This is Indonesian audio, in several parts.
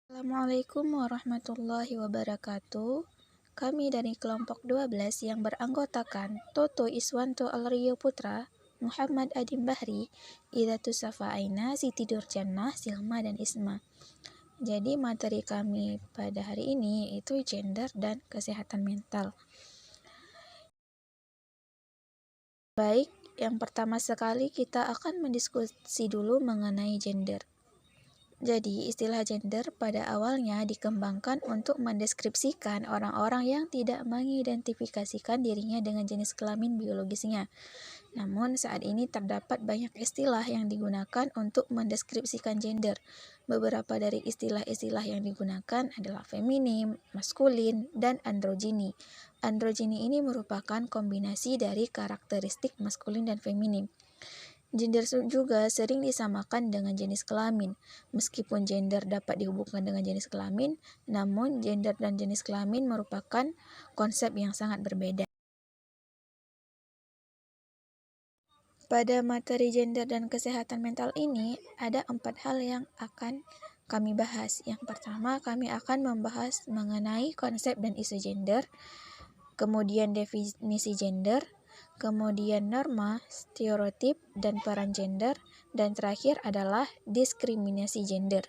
Assalamualaikum warahmatullahi wabarakatuh. Kami dari kelompok 12 yang beranggotakan Toto Iswanto Alrio Putra, Muhammad Adim Bahri, Idatus Safa Aina, Siti Durjannah, Silma, dan Isma. Jadi materi kami pada hari ini itu gender dan kesehatan mental. Baik, yang pertama sekali kita akan mendiskusi dulu mengenai gender. Jadi, istilah gender pada awalnya dikembangkan untuk mendeskripsikan orang-orang yang tidak mengidentifikasikan dirinya dengan jenis kelamin biologisnya. Namun, saat ini terdapat banyak istilah yang digunakan untuk mendeskripsikan gender. Beberapa dari istilah-istilah yang digunakan adalah feminim, maskulin, dan androgini. Androgini ini merupakan kombinasi dari karakteristik maskulin dan feminim. Gender juga sering disamakan dengan jenis kelamin. Meskipun gender dapat dihubungkan dengan jenis kelamin, namun gender dan jenis kelamin merupakan konsep yang sangat berbeda. Pada materi gender dan kesehatan mental ini, ada 4 hal yang akan kami bahas. Yang pertama, kami akan membahas mengenai konsep dan isu gender, kemudian definisi gender, kemudian norma, stereotip, dan peran gender, dan terakhir adalah diskriminasi gender.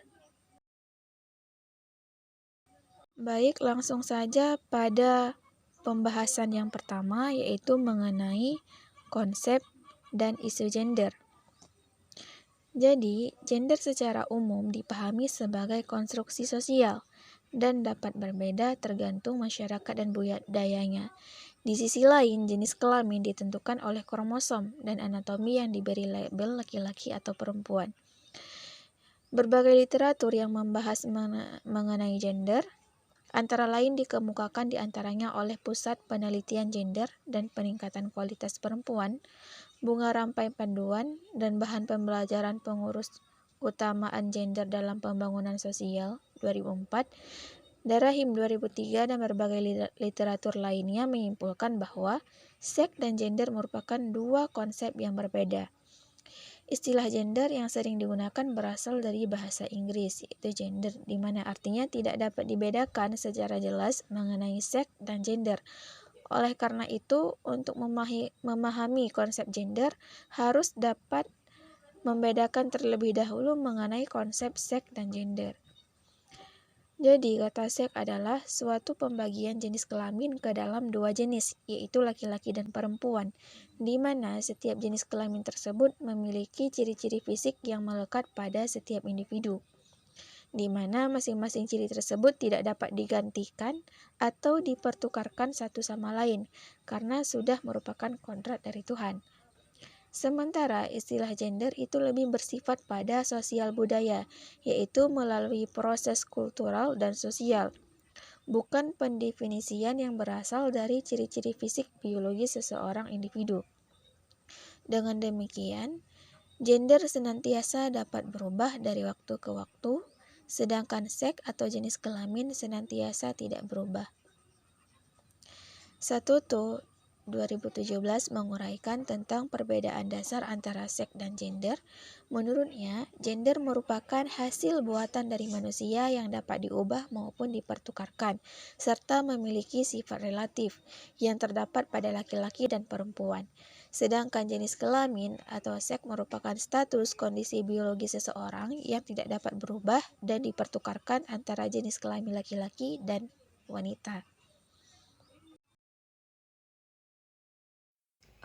Baik, langsung saja pada pembahasan yang pertama, yaitu mengenai konsep dan isu gender. Jadi, gender secara umum dipahami sebagai konstruksi sosial dan dapat berbeda tergantung masyarakat dan budayanya. Di sisi lain, jenis kelamin ditentukan oleh kromosom dan anatomi yang diberi label laki-laki atau perempuan. Berbagai literatur yang membahas mengenai gender, antara lain dikemukakan diantaranya oleh Pusat Penelitian Gender dan Peningkatan Kualitas Perempuan, Bunga Rampai Panduan, dan Bahan Pembelajaran Pengurus Utamaan Gender dalam Pembangunan Sosial 2004, Darahim 2003, dan berbagai literatur lainnya menyimpulkan bahwa seks dan gender merupakan dua konsep yang berbeda. Istilah gender yang sering digunakan berasal dari bahasa Inggris, yaitu gender, di mana artinya tidak dapat dibedakan secara jelas mengenai seks dan gender. Oleh karena itu, untuk memahami konsep gender, harus dapat membedakan terlebih dahulu mengenai konsep seks dan gender. Jadi, kata seks adalah suatu pembagian jenis kelamin ke dalam dua jenis, yaitu laki-laki dan perempuan, di mana setiap jenis kelamin tersebut memiliki ciri-ciri fisik yang melekat pada setiap individu, di mana masing-masing ciri tersebut tidak dapat digantikan atau dipertukarkan satu sama lain, karena sudah merupakan kodrat dari Tuhan. Sementara istilah gender itu lebih bersifat pada sosial budaya, yaitu melalui proses kultural dan sosial, bukan pendefinisian yang berasal dari ciri-ciri fisik biologis seseorang individu. Dengan demikian, gender senantiasa dapat berubah dari waktu ke waktu, sedangkan seks atau jenis kelamin senantiasa tidak berubah. Satuto 2017 menguraikan tentang perbedaan dasar antara seks dan gender. Menurutnya, gender merupakan hasil buatan dari manusia yang dapat diubah maupun dipertukarkan, serta memiliki sifat relatif yang terdapat pada laki-laki dan perempuan. Sedangkan jenis kelamin atau seks merupakan status kondisi biologis seseorang yang tidak dapat berubah dan dipertukarkan antara jenis kelamin laki-laki dan wanita.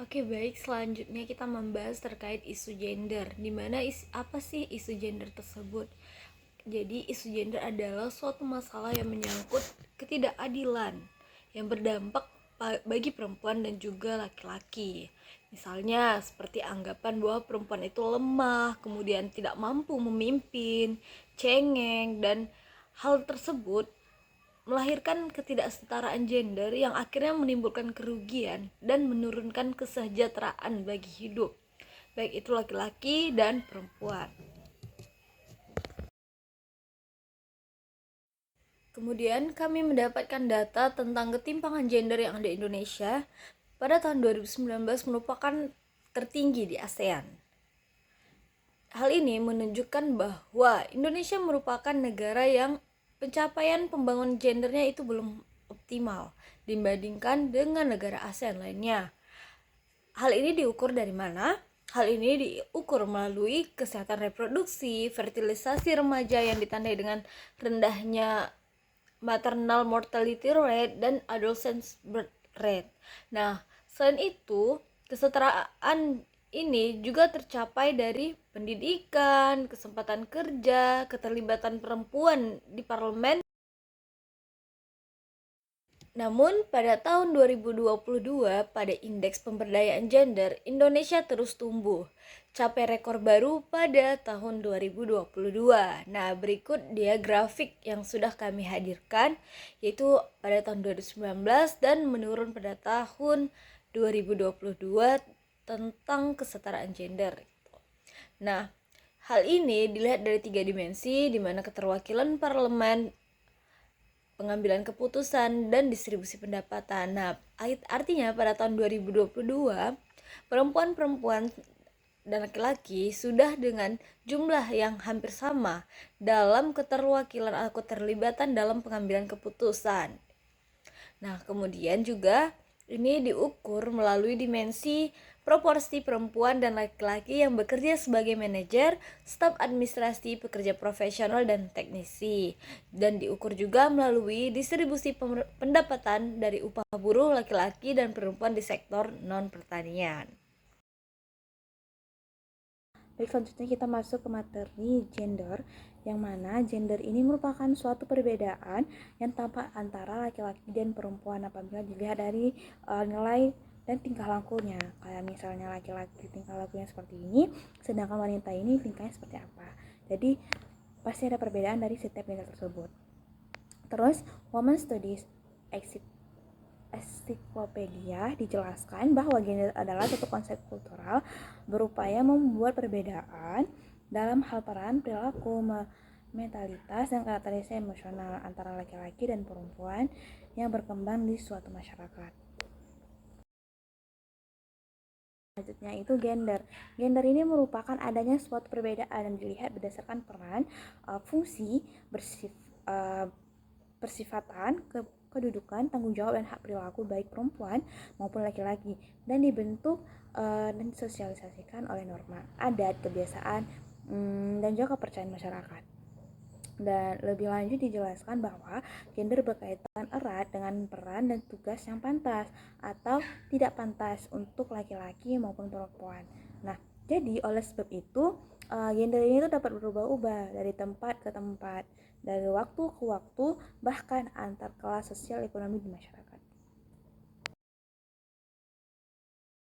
Oke, baik, selanjutnya kita membahas terkait isu gender. Dimana apa sih isu gender tersebut? Jadi, isu gender adalah suatu masalah yang menyangkut ketidakadilan yang berdampak bagi perempuan dan juga laki-laki. Misalnya, seperti anggapan bahwa perempuan itu lemah, kemudian tidak mampu memimpin, cengeng, dan hal tersebut melahirkan ketidaksetaraan gender yang akhirnya menimbulkan kerugian dan menurunkan kesejahteraan bagi hidup, baik itu laki-laki dan perempuan. Kemudian kami mendapatkan data tentang ketimpangan gender yang ada di Indonesia pada tahun 2019 merupakan tertinggi di ASEAN. Hal ini menunjukkan bahwa Indonesia merupakan negara yang pencapaian pembangunan gendernya itu belum optimal dibandingkan dengan negara ASEAN lainnya. Hal ini diukur dari mana? Hal ini diukur melalui kesehatan reproduksi, fertilisasi remaja yang ditandai dengan rendahnya maternal mortality rate dan adolescent birth rate. Nah, selain itu, kesetaraan ini juga tercapai dari pendidikan, kesempatan kerja, keterlibatan perempuan di parlemen. Namun, pada tahun 2022, pada indeks pemberdayaan gender, Indonesia terus tumbuh, capai rekor baru pada tahun 2022. Nah, berikut dia grafik yang sudah kami hadirkan, yaitu pada tahun 2019 dan menurun pada tahun 2022 tentang kesetaraan gender. Nah, hal ini dilihat dari 3 dimensi, di mana keterwakilan parlemen, pengambilan keputusan, dan distribusi pendapatan. Nah, artinya pada tahun 2022, perempuan-perempuan dan laki-laki sudah dengan jumlah yang hampir sama dalam keterwakilan atau keterlibatan dalam pengambilan keputusan. Nah, kemudian juga ini diukur melalui dimensi proporsi perempuan dan laki-laki yang bekerja sebagai manajer, staf administrasi, pekerja profesional, dan teknisi. Dan diukur juga melalui distribusi pendapatan dari upah buruh laki-laki dan perempuan di sektor non-pertanian. Baik, selanjutnya kita masuk ke materi gender, yang mana gender ini merupakan suatu perbedaan yang tampak antara laki-laki dan perempuan apabila dilihat dari nilai dan tingkah lakunya. Kayak misalnya laki-laki tingkah lakunya seperti ini, sedangkan wanita ini tingkahnya seperti apa. Jadi pasti ada perbedaan dari setiap gender tersebut. Terus, Women Studies Ensiklopedia dijelaskan bahwa gender adalah suatu konsep kultural berupaya membuat perbedaan dalam hal peran, perilaku, mentalitas, dan karakteristik emosional antara laki-laki dan perempuan yang berkembang di suatu masyarakat. Selanjutnya itu gender. Gender ini merupakan adanya suatu perbedaan yang dilihat berdasarkan peran, fungsi, persifatan, kedudukan, tanggung jawab, dan hak perilaku baik perempuan maupun laki-laki, dan dibentuk dan disosialisasikan oleh norma, adat, kebiasaan, dan juga kepercayaan masyarakat. Dan lebih lanjut dijelaskan bahwa gender berkaitan erat dengan peran dan tugas yang pantas atau tidak pantas untuk laki-laki maupun perempuan. Nah, jadi oleh sebab itu gender ini tuh dapat berubah-ubah dari tempat ke tempat, dari waktu ke waktu, bahkan antar kelas sosial ekonomi di masyarakat.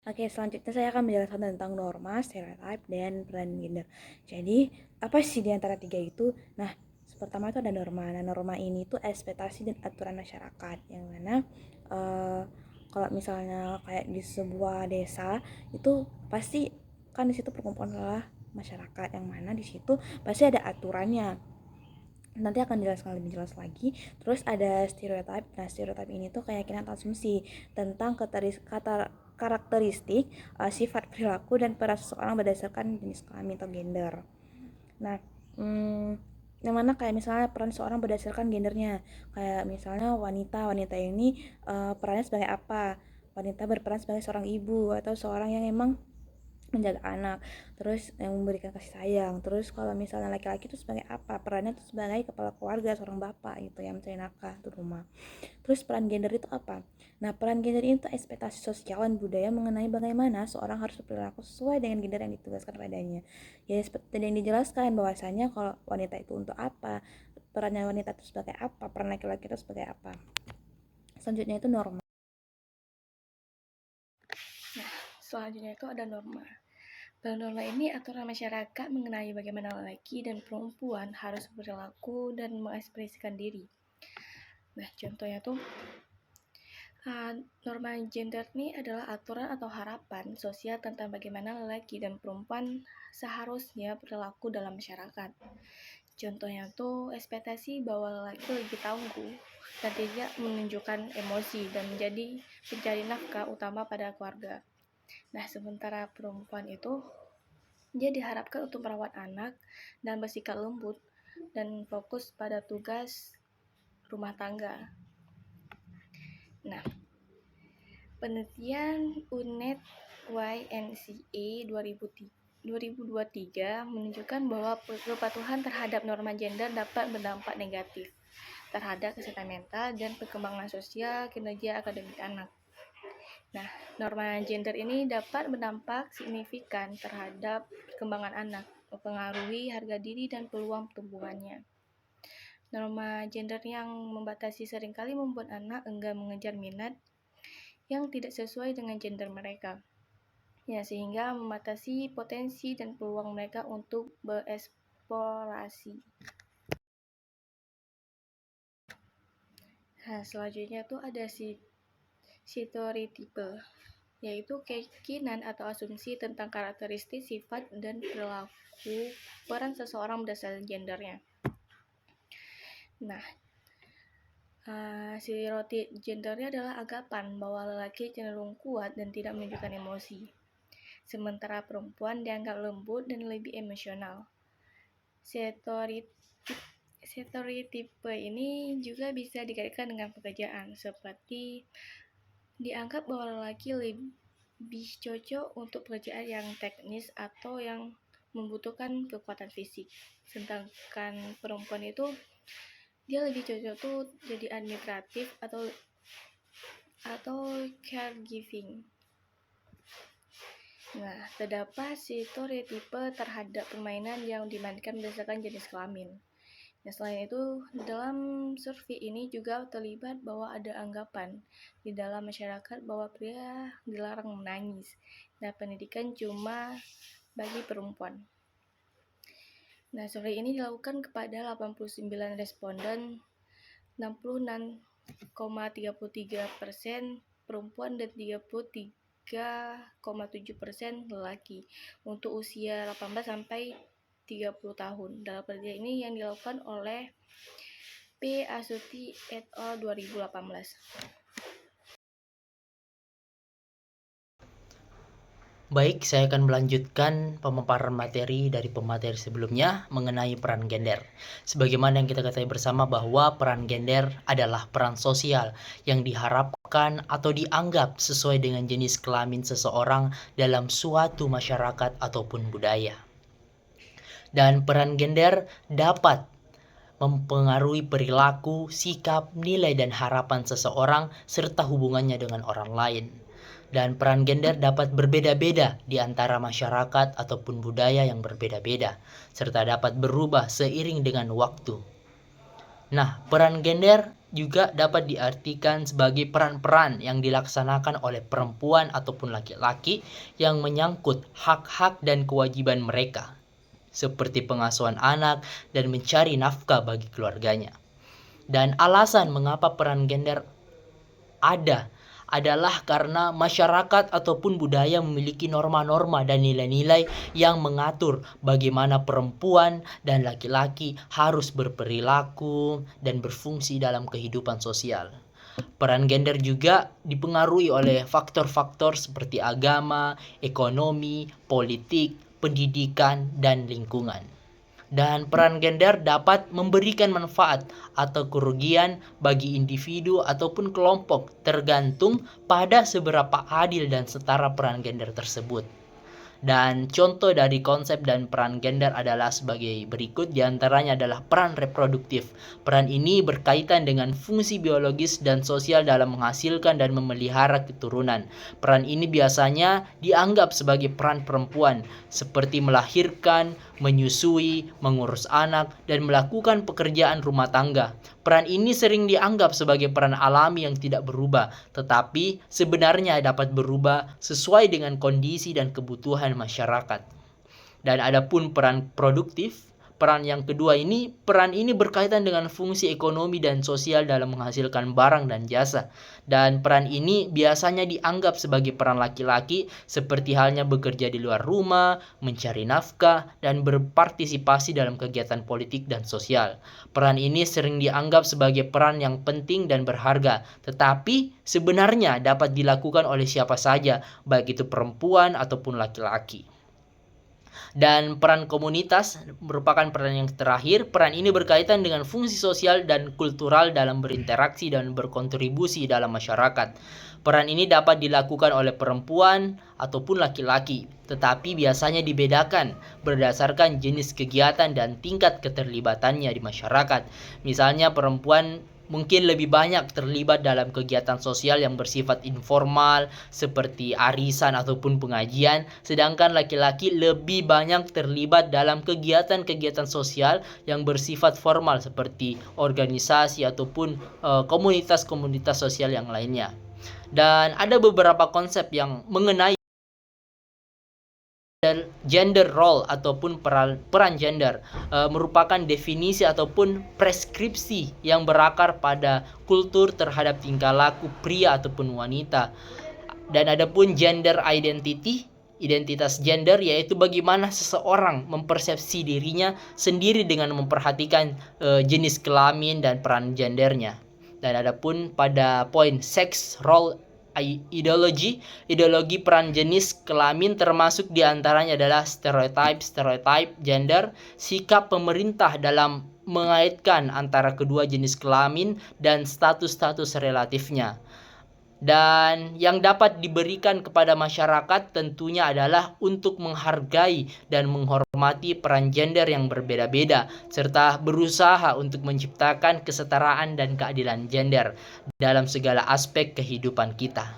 Oke, selanjutnya saya akan menjelaskan tentang norma, stereotip, dan peran gender. Jadi, apa sih di antara tiga itu? Nah, pertama itu ada norma. Nah, norma ini tuh ekspektasi dan aturan masyarakat, yang mana kalau misalnya kayak di sebuah desa itu pasti kan di situ perkumpulan adalah masyarakat, yang mana di situ pasti ada aturannya. Nanti akan dijelaskan lebih jelas lagi. Terus ada stereotip. Nah, stereotip ini tuh keyakinan atau asumsi tentang karakteristik, sifat, perilaku, dan peran seseorang berdasarkan jenis kelamin atau gender. Nah, yang mana kayak misalnya peran seorang berdasarkan gendernya, kayak misalnya wanita ini perannya sebagai apa? Wanita berperan sebagai seorang ibu atau seorang yang emang menjaga anak, terus yang memberikan kasih sayang. Terus kalau misalnya laki-laki itu sebagai apa? Perannya itu sebagai kepala keluarga, seorang bapak gitu yang mencari nafkah di rumah. Terus peran gender itu apa? Nah, peran gender itu ekspektasi sosial dan budaya mengenai bagaimana seorang harus berperilaku sesuai dengan gender yang ditugaskan padanya. Ya, seperti yang dijelaskan bahwasanya kalau wanita itu untuk apa, perannya wanita itu sebagai apa, peran laki-laki itu sebagai apa. Selanjutnya itu norma. Nah, selanjutnya itu ada norma. Dalam norma ini aturan masyarakat mengenai bagaimana laki dan perempuan harus berperilaku dan mengekspresikan diri. Nah, contohnya tuh norma gender ini adalah aturan atau harapan sosial tentang bagaimana laki dan perempuan seharusnya berperilaku dalam masyarakat. Contohnya tuh ekspektasi bahwa laki lebih tangguh dan tidak menunjukkan emosi dan menjadi pencari nafkah utama pada keluarga. Nah, sementara perempuan itu dia diharapkan untuk merawat anak dan bersikap lembut dan fokus pada tugas rumah tangga. Nah, penelitian UNED YNCA 2023 menunjukkan bahwa kepatuhan terhadap norma gender dapat berdampak negatif terhadap kesehatan mental dan perkembangan sosial kinerja akademik anak. Nah, norma gender ini dapat berdampak signifikan terhadap perkembangan anak, mempengaruhi harga diri dan peluang pertumbuhannya. Norma gender yang membatasi seringkali membuat anak enggan mengejar minat yang tidak sesuai dengan gender mereka. Ya, sehingga membatasi potensi dan peluang mereka untuk bereksplorasi. Nah, selanjutnya tuh ada stereotipe, yaitu keyakinan atau asumsi tentang karakteristik, sifat, dan perilaku peran seseorang berdasarkan gendernya. Nah, stereotip gendernya adalah anggapan bahwa lelaki cenderung kuat dan tidak menunjukkan emosi, sementara perempuan dianggap lembut dan lebih emosional. Stereotipe ini juga bisa dikaitkan dengan pekerjaan, seperti dianggap bahwa lelaki lebih cocok untuk pekerjaan yang teknis atau yang membutuhkan kekuatan fisik, sedangkan perempuan itu dia lebih cocok tuh jadi administratif atau caregiving. Nah, terdapat stereotipe terhadap permainan yang dimainkan berdasarkan jenis kelamin. Nah, selain itu, dalam survei ini juga terlibat bahwa ada anggapan di dalam masyarakat bahwa pria dilarang menangis dan pendidikan cuma bagi perempuan. Nah, survei ini dilakukan kepada 89 responden, 66,33% perempuan dan 33,7% lelaki untuk usia 18 sampai 30 tahun. Dalam penelitian ini yang dilakukan oleh P. Asuti et al. 2018. Baik, saya akan melanjutkan pemaparan materi dari pemateri sebelumnya mengenai peran gender. Sebagaimana yang kita ketahui bersama bahwa peran gender adalah peran sosial yang diharapkan atau dianggap sesuai dengan jenis kelamin seseorang dalam suatu masyarakat ataupun budaya. Dan peran gender dapat mempengaruhi perilaku, sikap, nilai, dan harapan seseorang serta hubungannya dengan orang lain. Dan peran gender dapat berbeda-beda di antara masyarakat ataupun budaya yang berbeda-beda, serta dapat berubah seiring dengan waktu. Nah, peran gender juga dapat diartikan sebagai peran-peran yang dilaksanakan oleh perempuan ataupun laki-laki yang menyangkut hak-hak dan kewajiban mereka, seperti pengasuhan anak dan mencari nafkah bagi keluarganya. Dan alasan mengapa peran gender ada adalah karena masyarakat ataupun budaya memiliki norma-norma dan nilai-nilai yang mengatur bagaimana perempuan dan laki-laki harus berperilaku dan berfungsi dalam kehidupan sosial. Peran gender juga dipengaruhi oleh faktor-faktor seperti agama, ekonomi, politik, pendidikan, dan lingkungan. Dan peran gender dapat memberikan manfaat atau kerugian bagi individu ataupun kelompok tergantung pada seberapa adil dan setara peran gender tersebut. Dan contoh dari konsep dan peran gender adalah sebagai berikut, diantaranya adalah peran reproduktif. Peran ini berkaitan dengan fungsi biologis dan sosial dalam menghasilkan dan memelihara keturunan. Peran ini biasanya dianggap sebagai peran perempuan, seperti melahirkan, menyusui, mengurus anak, dan melakukan pekerjaan rumah tangga. Peran ini sering dianggap sebagai peran alami yang tidak berubah, tetapi sebenarnya dapat berubah sesuai dengan kondisi dan kebutuhan masyarakat. Dan adapun peran produktif, peran yang kedua ini, peran ini berkaitan dengan fungsi ekonomi dan sosial dalam menghasilkan barang dan jasa. Dan peran ini biasanya dianggap sebagai peran laki-laki, seperti halnya bekerja di luar rumah, mencari nafkah, dan berpartisipasi dalam kegiatan politik dan sosial. Peran ini sering dianggap sebagai peran yang penting dan berharga, tetapi sebenarnya dapat dilakukan oleh siapa saja, baik itu perempuan ataupun laki-laki. Dan peran komunitas merupakan peran yang terakhir. Peran ini berkaitan dengan fungsi sosial dan kultural dalam berinteraksi dan berkontribusi dalam masyarakat. Peran ini dapat dilakukan oleh perempuan ataupun laki-laki, tetapi biasanya dibedakan berdasarkan jenis kegiatan dan tingkat keterlibatannya di masyarakat. Misalnya perempuan mungkin lebih banyak terlibat dalam kegiatan sosial yang bersifat informal seperti arisan ataupun pengajian, sedangkan laki-laki lebih banyak terlibat dalam kegiatan-kegiatan sosial yang bersifat formal seperti organisasi ataupun komunitas-komunitas sosial yang lainnya. Dan ada beberapa konsep yang mengenai gender role ataupun peran gender merupakan definisi ataupun preskripsi yang berakar pada kultur terhadap tingkah laku pria ataupun wanita. Dan ada pun gender identity, identitas gender, yaitu bagaimana seseorang mempersepsi dirinya sendiri dengan memperhatikan jenis kelamin dan peran gendernya. Dan ada pun pada poin sex role ideologi, ideologi peran jenis kelamin termasuk diantaranya adalah stereotype gender, sikap pemerintah dalam mengaitkan antara kedua jenis kelamin dan status-status relatifnya. Dan yang dapat diberikan kepada masyarakat tentunya adalah untuk menghargai dan menghormati peran gender yang berbeda-beda, serta berusaha untuk menciptakan kesetaraan dan keadilan gender dalam segala aspek kehidupan kita.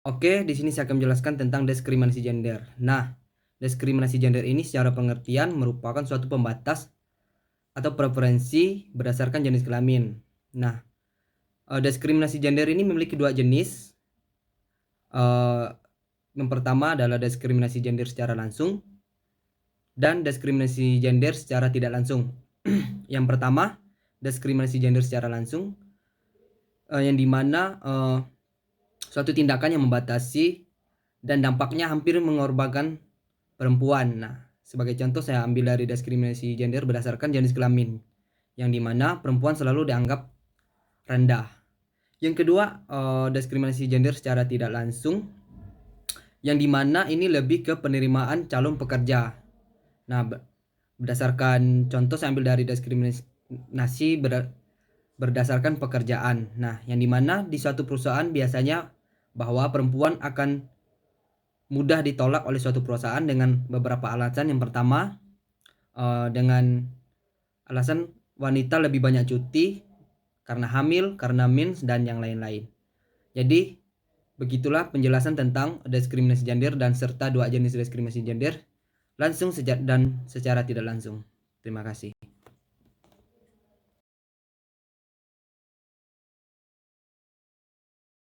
Oke, di sini saya akan menjelaskan tentang diskriminasi gender. Nah, diskriminasi gender ini secara pengertian merupakan suatu pembatas atau preferensi berdasarkan jenis kelamin. Nah, diskriminasi gender ini memiliki dua jenis. Yang pertama adalah diskriminasi gender secara langsung dan diskriminasi gender secara tidak langsung. Yang pertama, diskriminasi gender secara langsung, yang dimana suatu tindakan yang membatasi dan dampaknya hampir mengorbankan perempuan. Nah, sebagai contoh saya ambil dari diskriminasi gender berdasarkan jenis kelamin, yang dimana perempuan selalu dianggap rendah. Yang kedua, diskriminasi gender secara tidak langsung, yang dimana ini lebih ke penerimaan calon pekerja. Nah, berdasarkan contoh saya ambil dari diskriminasi berdasarkan pekerjaan. Nah, yang dimana di suatu perusahaan biasanya bahwa perempuan akan mudah ditolak oleh suatu perusahaan dengan beberapa alasan. Yang pertama, dengan alasan wanita lebih banyak cuti karena hamil, karena mens, dan yang lain-lain. Jadi begitulah penjelasan tentang diskriminasi gender dan serta dua jenis diskriminasi gender, langsung dan secara tidak langsung. Terima kasih.